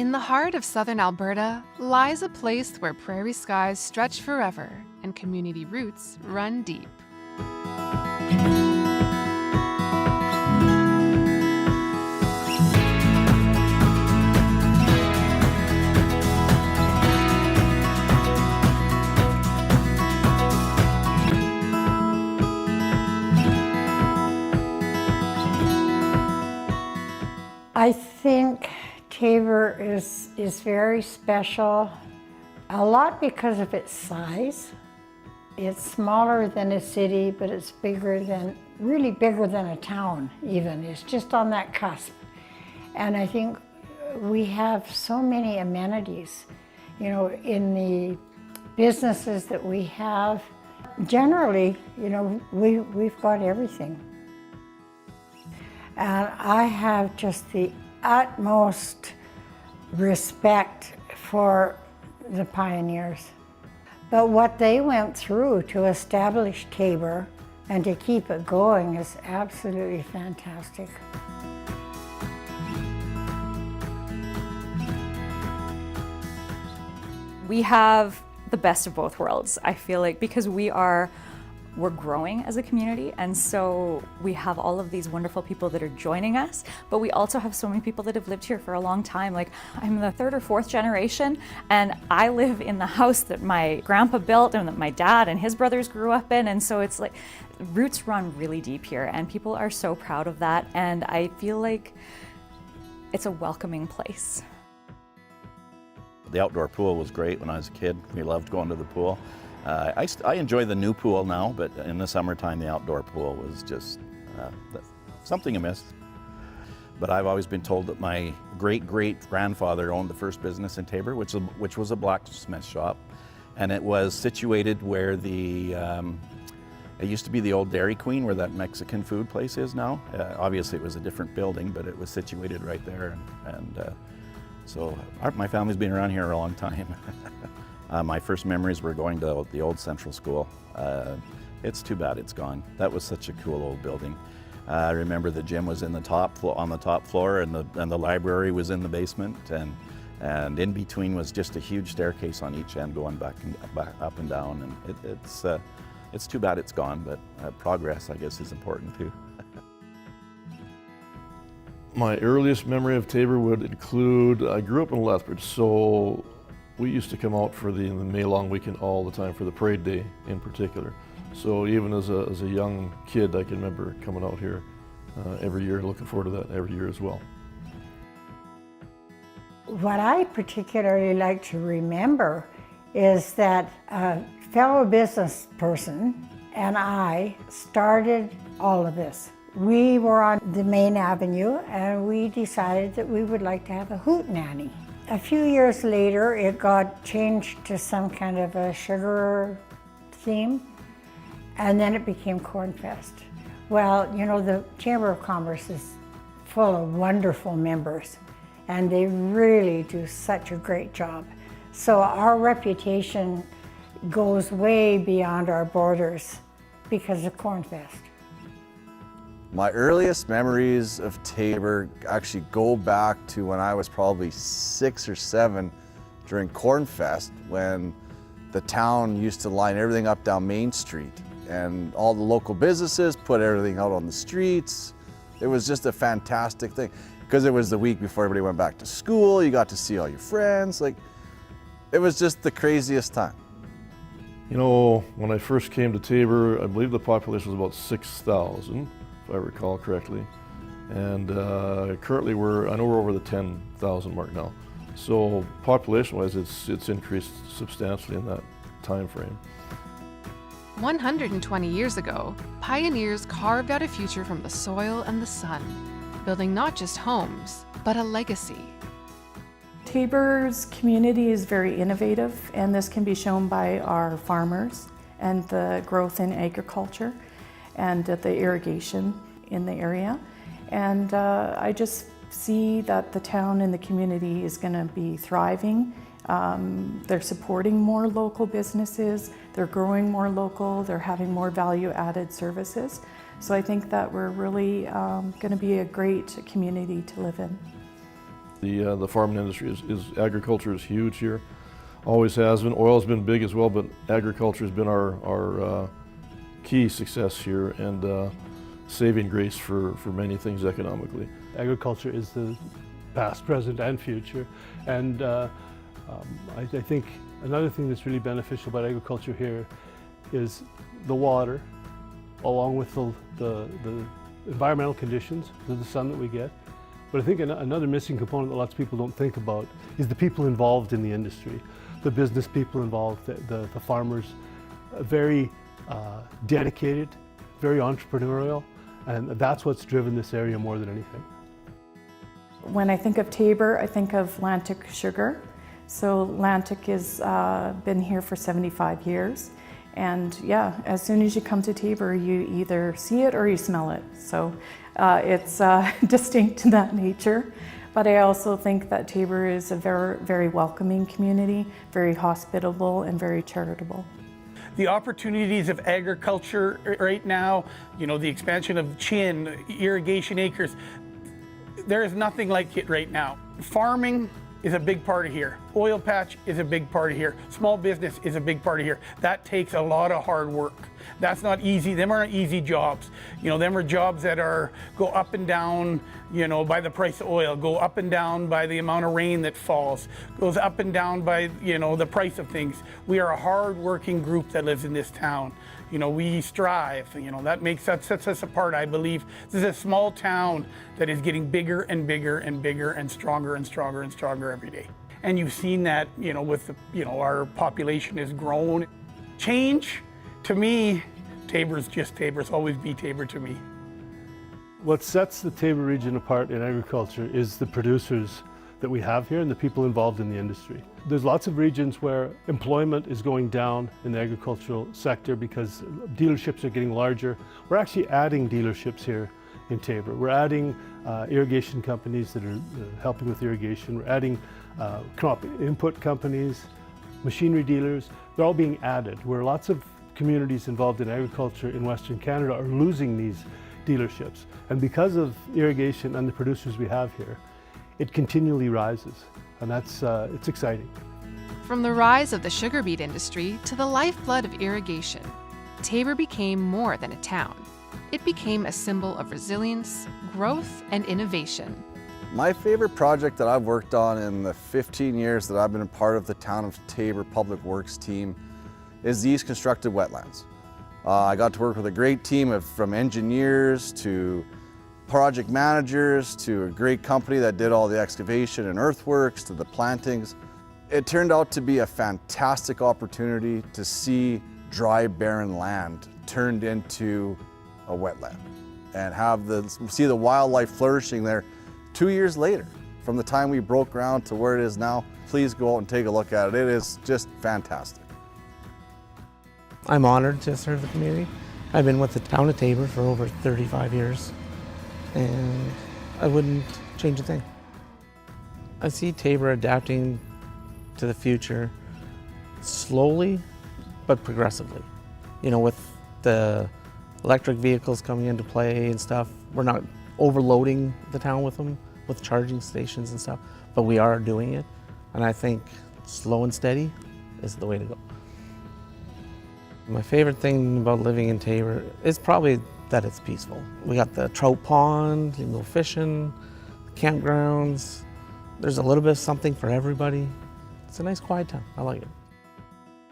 In the heart of southern Alberta lies a place where prairie skies stretch forever and community roots run deep. I think Taber is very special, a lot because of its size. It's smaller than a city, but it's really bigger than a town even. It's just on that cusp. And I think we have so many amenities, you know, in the businesses that we have. Generally, you know, we've got everything. And I have just the utmost respect for the pioneers. But what they went through to establish Taber and to keep it going is absolutely fantastic. We have the best of both worlds, I feel like, because we're growing as a community, and so we have all of these wonderful people that are joining us, but we also have so many people that have lived here for a long time. Like, I'm the third or fourth generation, and I live in the house that my grandpa built and that my dad and his brothers grew up in, and so it's like roots run really deep here, and people are so proud of that, and I feel like it's a welcoming place. The outdoor pool was great when I was a kid. We loved going to the pool. I enjoy the new pool now, but in the summertime, the outdoor pool was just something amiss. But I've always been told that my great-great-grandfather owned the first business in Taber, which was a blacksmith shop. And it was situated where it used to be the old Dairy Queen, where that Mexican food place is now. Obviously, it was a different building, but it was situated right there. So my family's been around here a long time. My first memories were going to the old Central School. It's too bad it's gone. That was such a cool old building. I remember the gym was on the top floor, and the library was in the basement, and in between was just a huge staircase on each end going back up and down. And it's too bad it's gone, but progress, I guess, is important too. My earliest memory of Taber would include, I grew up in Lethbridge, so we used to come out for the May long weekend all the time, for the parade day in particular. So even as a young kid, I can remember coming out here every year, looking forward to that every year as well. What I particularly like to remember is that a fellow business person and I started all of this. We were on the main avenue, and we decided that we would like to have a hoot nanny. A few years later, it got changed to some kind of a sugar theme, and then it became Cornfest. Well, you know, the Chamber of Commerce is full of wonderful members, and they really do such a great job. So our reputation goes way beyond our borders because of Cornfest. My earliest memories of Taber actually go back to when I was probably 6 or 7 during Cornfest, when the town used to line everything up down Main Street, and all the local businesses put everything out on the streets. It was just a fantastic thing, because it was the week before everybody went back to school. You got to see all your friends. Like, it was just the craziest time. You know, when I first came to Taber, I believe the population was about 6,000. If I recall correctly, and currently I know we're over the 10,000 mark now. So population-wise, it's increased substantially in that time frame. 120 years ago, pioneers carved out a future from the soil and the sun, building not just homes, but a legacy. Taber's community is very innovative, and this can be shown by our farmers and the growth in agriculture and the irrigation in the area. And I just see that the town and the community is going to be thriving. They're supporting more local businesses, they're growing more local, they're having more value-added services. So I think that we're really going to be a great community to live in. The farming industry agriculture is huge here. Always has been. Oil's been big as well, but agriculture has been our key success here and saving grace for many things economically. Agriculture is the past, present, and future. And I think another thing that's really beneficial about agriculture here is the water, along with the environmental conditions, the sun that we get. But I think another missing component that lots of people don't think about is the people involved in the industry, the business people involved, the farmers, very dedicated, very entrepreneurial, and that's what's driven this area more than anything. When I think of Taber, I think of Lantic Sugar. So Lantic has been here for 75 years. And yeah, as soon as you come to Taber, you either see it or you smell it. So it's distinct in that nature. But I also think that Taber is a very, very welcoming community, very hospitable and very charitable. The opportunities of agriculture right now, you know, the expansion of Chin, irrigation acres, there is nothing like it right now. Farming is a big part of here. Oil patch is a big part of here. Small business is a big part of here. That takes a lot of hard work. That's not easy. Them aren't easy jobs. You know, them are jobs that go up and down, you know, by the price of oil, go up and down by the amount of rain that falls, goes up and down by, you know, the price of things. We are a hard-working group that lives in this town. You know, we strive, you know, that sets us apart, I believe. This is a small town that is getting bigger and bigger and bigger and stronger and stronger and stronger every day. And you've seen that, you know, with the, you know, our population has grown. Change, to me, Taber's just Taber. It's always be Taber to me. What sets the Taber region apart in agriculture is the producers that we have here and the people involved in the industry. There's lots of regions where employment is going down in the agricultural sector because dealerships are getting larger. We're actually adding dealerships here in Taber. We're adding irrigation companies that are helping with irrigation. We're adding crop input companies, machinery dealers. They're all being added, where lots of communities involved in agriculture in Western Canada are losing these dealerships. And because of irrigation and the producers we have here, it continually rises, and it's exciting. From the rise of the sugar beet industry to the lifeblood of irrigation, Taber became more than a town. It became a symbol of resilience, growth, and innovation. My favorite project that I've worked on in the 15 years that I've been a part of the Town of Taber Public Works team is these constructed wetlands. I got to work with a great team from engineers to project managers to a great company that did all the excavation and earthworks to the plantings. It turned out to be a fantastic opportunity to see dry, barren land turned into a wetland and see the wildlife flourishing there 2 years later. From the time we broke ground to where it is now, please go out and take a look at it. It is just fantastic. I'm honored to serve the community. I've been with the town of Taber for over 35 years, and I wouldn't change a thing. I see Taber adapting to the future slowly but progressively. You know, with the electric vehicles coming into play and stuff, we're not overloading the town with them, with charging stations and stuff, but we are doing it, and I think slow and steady is the way to go. My favorite thing about living in Taber is probably that it's peaceful. We got the trout pond, you can go fishing, campgrounds. There's a little bit of something for everybody. It's a nice quiet town. I like it.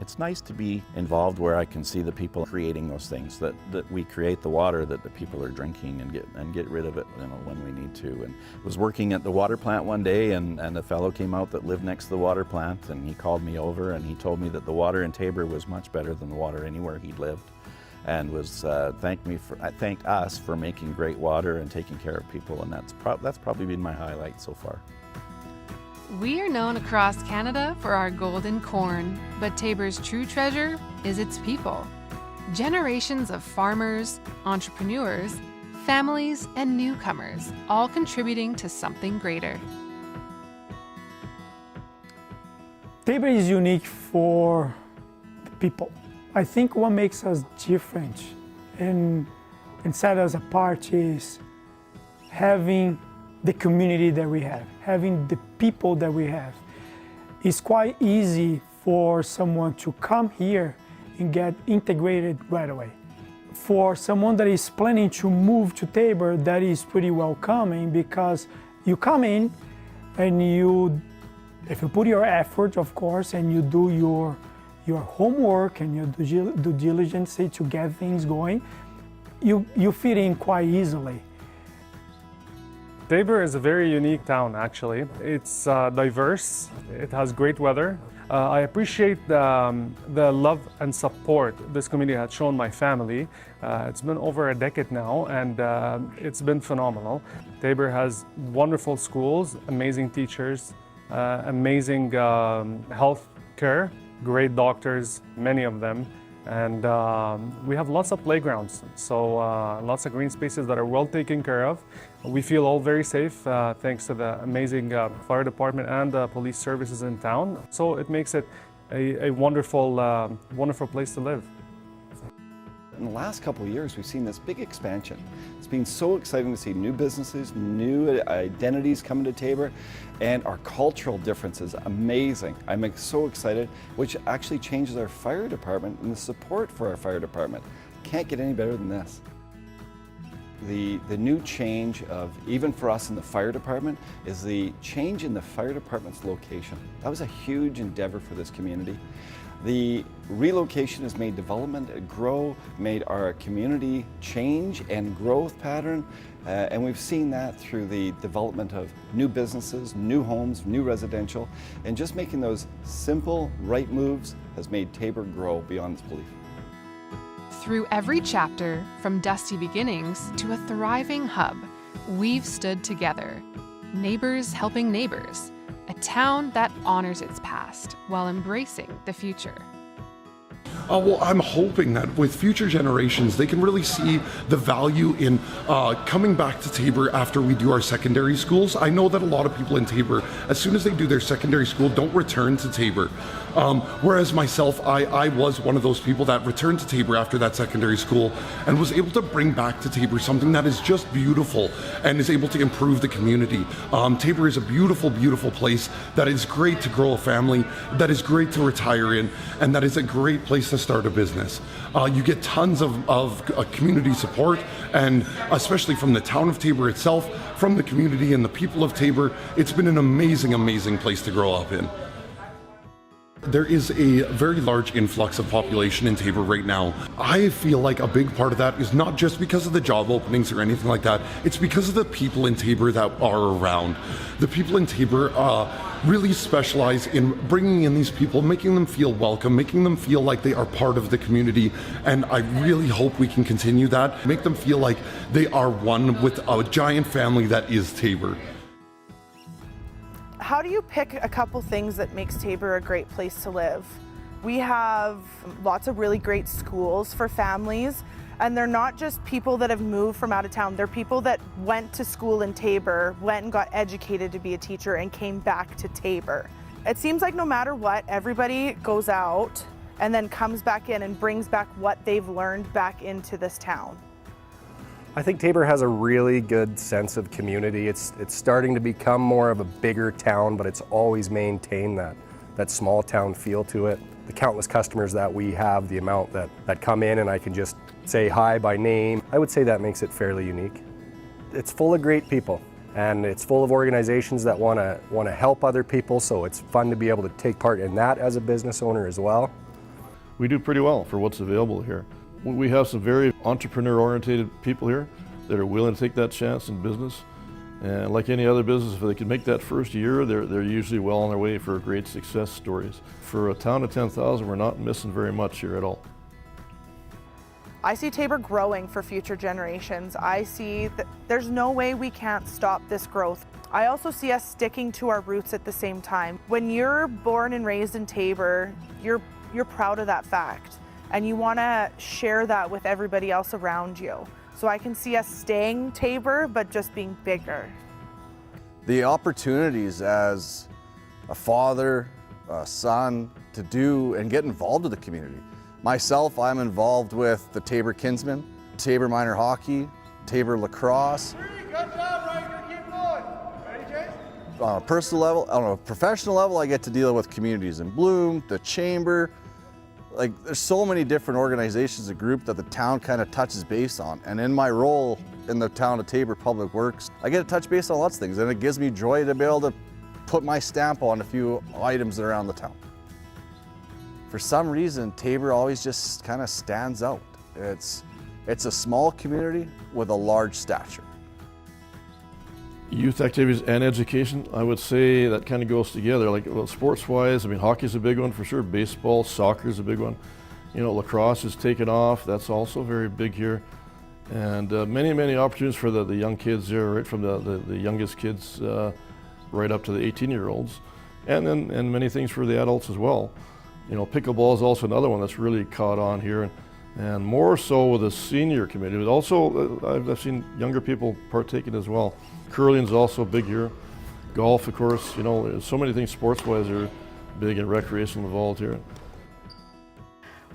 It's nice to be involved where I can see the people creating those things, that we create the water that the people are drinking and get rid of it, you know, when we need to. And I was working at the water plant one day, and a fellow came out that lived next to the water plant, and he called me over and he told me that the water in Taber was much better than the water anywhere he'd lived, and was thanked us for making great water and taking care of people, and that's probably been my highlight so far. We are known across Canada for our golden corn, but Taber's true treasure is its people. Generations of farmers, entrepreneurs, families, and newcomers, all contributing to something greater. Taber is unique for the people. I think what makes us different and set us apart is having the community that we have, having the people that we have. It's quite easy for someone to come here and get integrated right away. For someone that is planning to move to Tabor, that is pretty welcoming, because you come in and if you put your effort, of course, and you do your homework and your due diligence to get things going, you fit in quite easily. Tabor is a very unique town, actually. It's diverse, it has great weather. I appreciate the love and support this community has shown my family. It's been over a decade now, and it's been phenomenal. Tabor has wonderful schools, amazing teachers, amazing health care, great doctors, many of them. And we have lots of playgrounds, so lots of green spaces that are well taken care of. We feel all very safe thanks to the amazing fire department and police services in town. So it makes it a wonderful, wonderful place to live. In the last couple of years, we've seen this big expansion. It's been so exciting to see new businesses, new identities coming to Tabor, and our cultural differences, amazing. I'm so excited, which actually changes our fire department and the support for our fire department. Can't get any better than this. The new change of, even for us in the fire department, is the change in the fire department's location. That was a huge endeavor for this community. The relocation has made development grow, made our community change and growth pattern, and we've seen that through the development of new businesses, new homes, new residential, and just making those simple, right moves has made Tabor grow beyond its belief. Through every chapter, from dusty beginnings to a thriving hub, we've stood together, neighbors helping neighbors. A town that honors its past while embracing the future. Well, I'm hoping that with future generations, they can really see the value in coming back to Tabor after we do our secondary schools. I know that a lot of people in Tabor, as soon as they do their secondary school, don't return to Tabor. Whereas myself, I was one of those people that returned to Tabor after that secondary school and was able to bring back to Tabor something that is just beautiful and is able to improve the community. Tabor is a beautiful, beautiful place that is great to grow a family, that is great to retire in, and that is a great place to start a business. You get tons of community support, and especially from the town of Tabor itself, from the community and the people of Tabor. It's been an amazing, amazing place to grow up in. There is a very large influx of population in Tabor right now. I feel like a big part of that is not just because of the job openings or anything like that. It's because of the people in Tabor that are around. The people in Tabor really specialize in bringing in these people, making them feel welcome, making them feel like they are part of the community. And I really hope we can continue that, make them feel like they are one with a giant family that is Tabor. How do you pick a couple things that makes Tabor a great place to live? We have lots of really great schools for families, and they're not just people that have moved from out of town. They're people that went to school in Tabor, went and got educated to be a teacher, and came back to Tabor. It seems like no matter what, everybody goes out and then comes back in and brings back what they've learned back into this town. I think Tabor has a really good sense of community. It's starting to become more of a bigger town, but it's always maintained that small town feel to it. The countless customers that we have, the amount that come in and I can just say hi by name, I would say that makes it fairly unique. It's full of great people, and it's full of organizations that want to help other people, so it's fun to be able to take part in that as a business owner as well. We do pretty well for what's available here. We have some very entrepreneur-oriented people here that are willing to take that chance in business. And like any other business, if they can make that first year, they're usually well on their way for great success stories. For a town of 10,000, we're not missing very much here at all. I see Tabor growing for future generations. I see that there's no way we can't stop this growth. I also see us sticking to our roots at the same time. When you're born and raised in Tabor, you're proud of that fact. And you want to share that with everybody else around you. So I can see us staying Tabor, but just being bigger. The opportunities as a father, a son, to do and get involved with the community. Myself, I'm involved with the Tabor Kinsmen, Tabor Minor Hockey, Tabor Lacrosse. Good job, Riker, keep going. On a personal level, on a professional level, I get to deal with Communities in Bloom, the Chamber. Like, there's so many different organizations and groups that the town kind of touches base on. And in my role in the town of Taber Public Works, I get to touch base on lots of things, and it gives me joy to be able to put my stamp on a few items around the town. For some reason, Taber always just kind of stands out. It's a small community with a large stature. Youth activities and education, I would say that kind of goes together. Like, well, sports-wise, I mean, hockey's a big one for sure. Baseball, soccer's a big one. You know, lacrosse is taken off. That's also very big here. And many, many opportunities for the young kids here, right from the youngest kids right up to the 18-year-olds. And many things for the adults as well. You know, pickleball is also another one that's really caught on here. And more so with the senior community. But also, I've seen younger people partaking as well. Curling's also big here. Golf, of course, you know, so many things sports-wise are big and recreational involved here.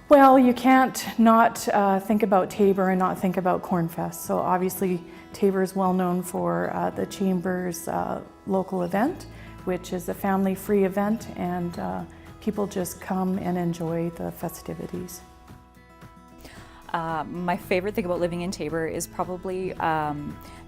Well, you can't not think about Taber and not think about Cornfest. So obviously, Taber is well known for the Chamber's local event, which is a family-free event, and people just come and enjoy the festivities. My favorite thing about living in Taber is probably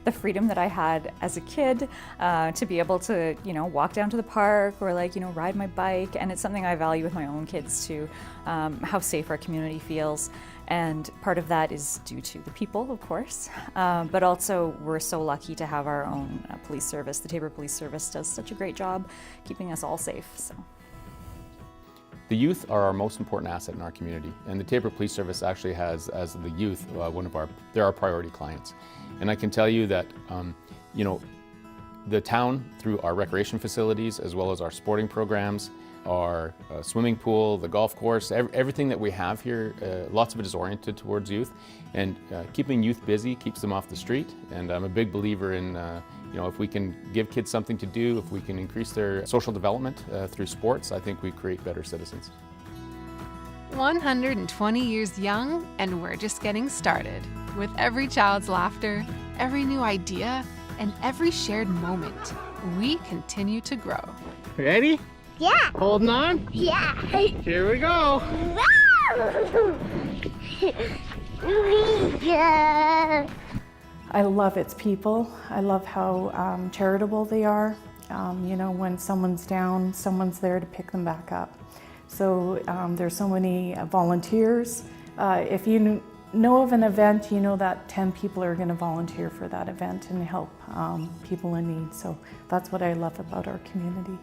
the freedom that I had as a kid to be able to, you know, walk down to the park or, like, you know, ride my bike. And it's something I value with my own kids too, how safe our community feels. And part of that is due to the people, of course, but also we're so lucky to have our own police service. The Taber Police Service does such a great job keeping us all safe. So. The youth are our most important asset in our community, and the Taber Police Service actually has, as the youth, they're our priority clients. And I can tell you that, you know, the town, through our recreation facilities, as well as our sporting programs, our swimming pool, the golf course, everything that we have here, lots of it is oriented towards youth, and keeping youth busy keeps them off the street. And I'm a big believer in, you know, if we can give kids something to do, if we can increase their social development through sports, I think we create better citizens. 120 years young, and we're just getting started. With every child's laughter, every new idea, and every shared moment, we continue to grow. Ready? Yeah. Holding on? Yeah. Here we go. Yeah. I love its people. I love how charitable they are. You know, when someone's down, someone's there to pick them back up. So there's so many volunteers. If you know of an event, you know that 10 people are going to volunteer for that event and help people in need. So that's what I love about our community.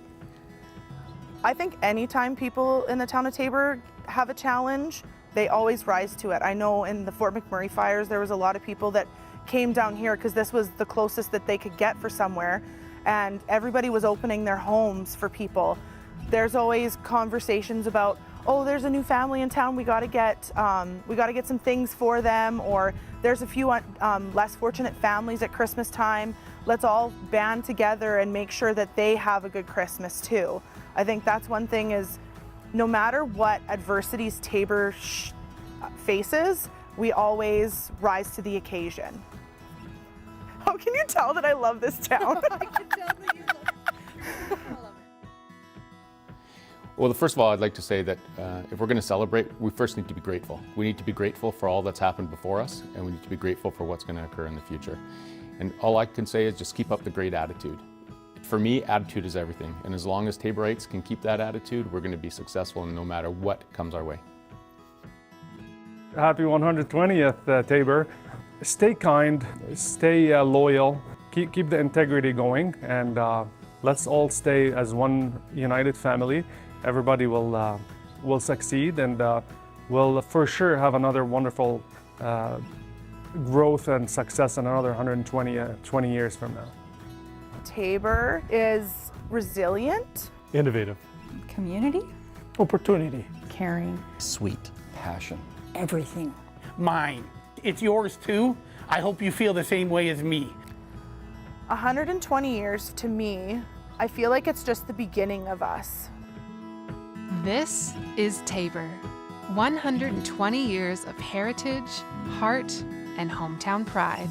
I think anytime people in the town of Taber have a challenge, they always rise to it. I know in the Fort McMurray fires, there was a lot of people that came down here because this was the closest that they could get for somewhere, and everybody was opening their homes for people. There's always conversations about, oh, there's a new family in town, we got to get some things for them, or there's a few less fortunate families at Christmas time. Let's all band together and make sure that they have a good Christmas too. I think that's one thing, is no matter what adversities Taber faces, we always rise to the occasion. How can you tell that I love this town? I can tell that you love it. Well, first of all, I'd like to say that if we're going to celebrate, we first need to be grateful. We need to be grateful for all that's happened before us, and we need to be grateful for what's going to occur in the future. And all I can say is just keep up the great attitude. For me, attitude is everything, and as long as Taborites can keep that attitude, we're going to be successful no matter what comes our way. Happy 120th, Taber. Stay kind, stay loyal, keep the integrity going, and let's all stay as one united family. Everybody will succeed, and we'll for sure have another wonderful growth and success in another 20 years from now. Taber is resilient, innovative, community, opportunity, caring, sweet, passion, everything. Mine. It's yours too. I hope you feel the same way as me. 120 years to me, I feel like it's just the beginning of us. This is Taber. 120 years of heritage, heart, and hometown pride.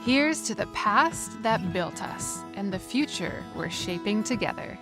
Here's to the past that built us and the future we're shaping together.